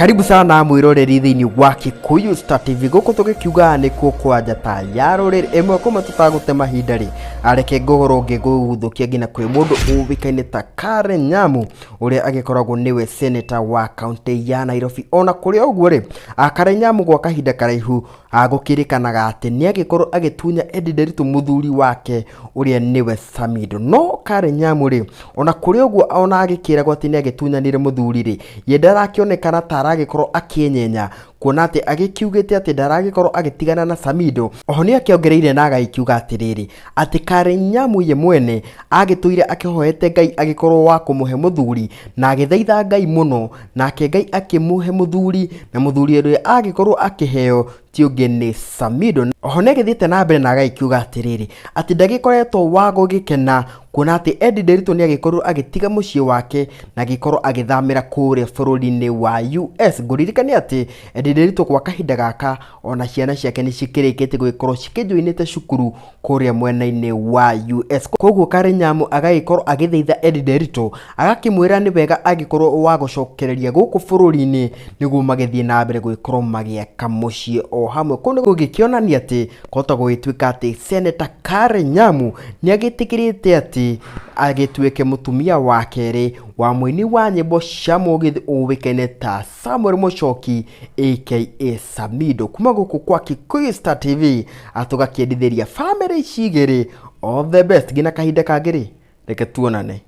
Karibu sana mwiroreri thiini wa Kikuyu Star TV guko tugikiuga ni kuo kwa njata ya roreri emwe kuma tutagute mahinda ri areke ngogoro ngiguthukia ngina kwi mundu ubikaine ta Karen Nyamu uria agikoragwo niwe senator wa county ya Nairobi. Ona kuri oguo ri Karen Nyamu gwa kahinda karaihu agukirikanaga ati ni agikorwo agitunya Nderitu muthuri wake uria niwe Samido. No Karen Nyamu ri ona kuri oguo ona agikiragwo ati ni agitunyanire muthuri ri ye ndarakionekana aragikorwo akienyenya kuona ati agikiugite ati ndaragikorwo agitigana na Samido. Oho ni akiongereire na agaikiuga atiriri ati Karen Nyamu ye mwene agituire akihoete Ngai agikorwo wa kumuhe muthuri na agithaitha Ngai muno nake Ngai akimuhe muthuri na muthuri uria agikorwo akiheo tiungi ni Samido. Oho ni agithite na mbere na agaikiuga atiriri ati ndagikoretwo wa gugikena kuona ati Nderitu ni agikorwo agitiga mucii wake na agikorwo agithamira kuria bururi-ini wa US. Nguririkania ati Nderitu kwa kahinda gaka ona ciana ciake ni cikirikite guikorwo cikijoinite cukuru kuria mwena-ini wa US. Koguo Karen Nyamu agaikorwo agithaitha Nderitu agakimwira ni wega agikorwo wa gucokereria guku bururi-ini niguo magithie na mbere guikorwo magieka mucii o hamwe. Kuno gugikionania ati kota gwituika ati Senator Karen Nyamu ni agitikirite ati agituike mutumia wa keri wa muini wa nyimbo cia mugithi uwikaine ta Samuel Muchoki aka Samido. Kuma guku kwa Kikuyu Star TV atugakiendithiria family cigiri all the best gina kahinda kangiri reke tuonane.